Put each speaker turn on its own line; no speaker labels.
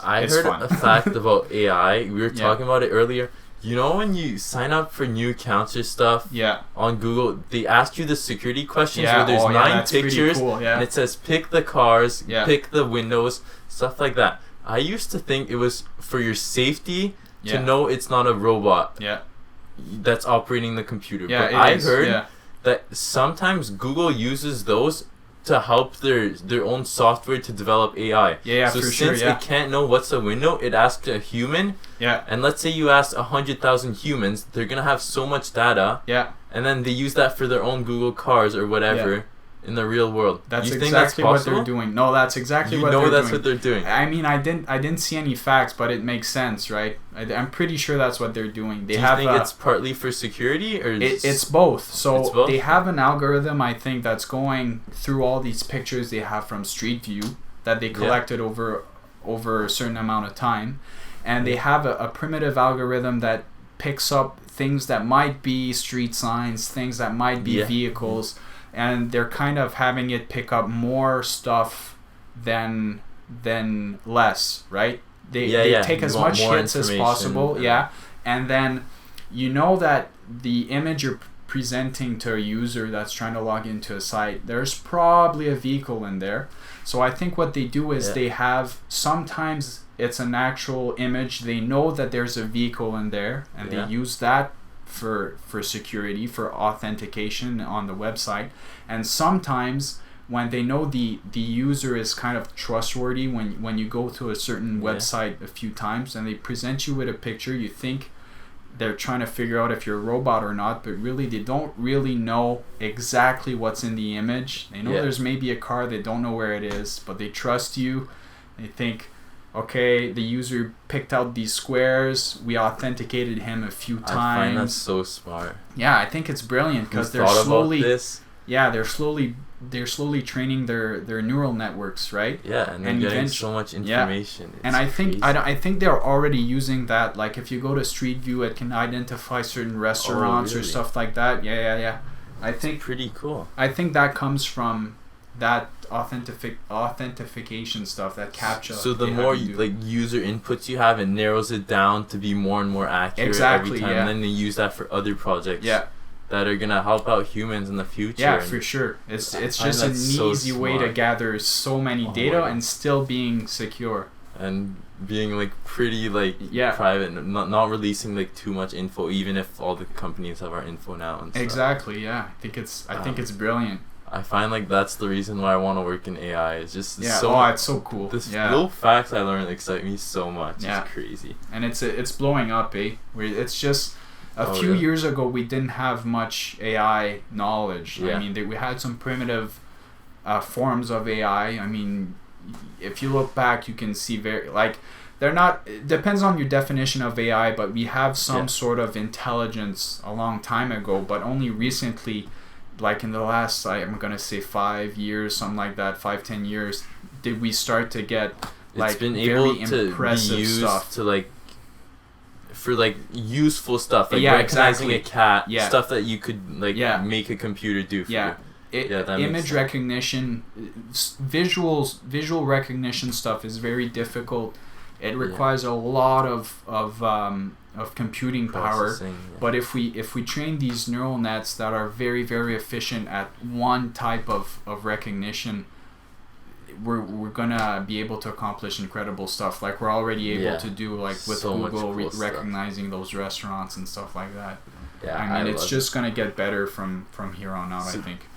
I
It's
heard
fun.
a fact about AI. We were
Yeah.
talking about it earlier. You know when you sign up for new accounts or stuff
Yeah.
on Google, they ask you the security questions
Yeah.
where there's
Oh, yeah,
9
that's pretty
pictures
cool. Yeah.
and it says pick the cars,
Yeah.
pick the windows, stuff like that. I used to think it was for your safety to
Yeah.
know it's not a robot
Yeah.
that's operating the computer.
Yeah.
But
it
I
is.
heard
Yeah.
that sometimes Google uses those to help their own software to develop AI.
Yeah.
So
For
since
sure. Yeah.
it can't know what's a window, it asks a human,
Yeah.
and let's say you ask 100,000 humans, they're gonna have so much data,
Yeah.
and then they use that for their own Google cars or whatever in the real world.
That's
you
exactly
think that's
what
possible?
they're doing. No, that's exactly
You
what
know
they're
that's
doing.
what they're doing.
I mean, I didn't see any facts, but it makes sense, right? I'm pretty sure that's what they're doing. They
Do you
have
think it's partly for security or
it's both. So
It's both?
they have an algorithm, I think, that's going through all these pictures they have from Street View that they collected over a certain amount of time, and they have a primitive algorithm that picks up things that might be street signs, things that might be vehicles, and they're kind of having it pick up more stuff than less, right? They take as much hits as possible, and then you know that the image you're presenting to a user that's trying to log into a site, there's probably a vehicle in there. So I think what they do is they have, sometimes it's an actual image, they know that there's a vehicle in there, and they use that for security, for authentication on the website. And sometimes when they know the user is kind of trustworthy, when you go to a certain website a few times and they present you with a picture, you think they're trying to figure out if you're a robot or not, but really they don't really know exactly what's in the image. They know there's maybe a car, they don't know where it is, but they trust you. They think, okay, the user picked out these squares, we authenticated him a few times.
I find that so smart.
Yeah, I think it's brilliant because they're slowly training their neural networks, right?
Yeah, and they're getting so much information.
And I think I think they're already using that. Like if you go to Street View, it can identify certain restaurants or stuff like that. Yeah. I think
pretty cool.
I think that comes from that authentication stuff, that captcha.
So the more user inputs you have, it narrows it down to be more and more accurate every time. And then they use that for other projects. That are gonna help out humans in the future.
Yeah, for sure. It's just an easy way to gather so many data and still being secure.
And being like pretty private, not releasing like too much info, even if all the companies have our info now and stuff.
Exactly. Yeah, I think it's brilliant.
I find like that's the reason why I want to work in AI. It's just
it's so cool.
The little facts I learned excite me so much.
Yeah.
It's crazy.
And it's blowing up, it's just a few years ago we didn't have much AI knowledge. I mean, we had some primitive forms of AI. I mean, if you look back, you can see they're not. It depends on your definition of AI, but we have some sort of intelligence a long time ago, but only recently, like in the last, I'm gonna say 5 years, something like that, 5-10 years, did we start to get
it's been able to be used
stuff
to for useful stuff, like recognizing a cat, stuff that you could make a computer do for you.
Image recognition, visual recognition stuff is very difficult. It requires a lot of computing power. But if we train these neural nets that are very, very efficient at one type of recognition, we're gonna be able to accomplish incredible stuff, like we're already able to do, like with Google recognizing those restaurants and stuff like that. I mean, it's just gonna get better from here on out. I think.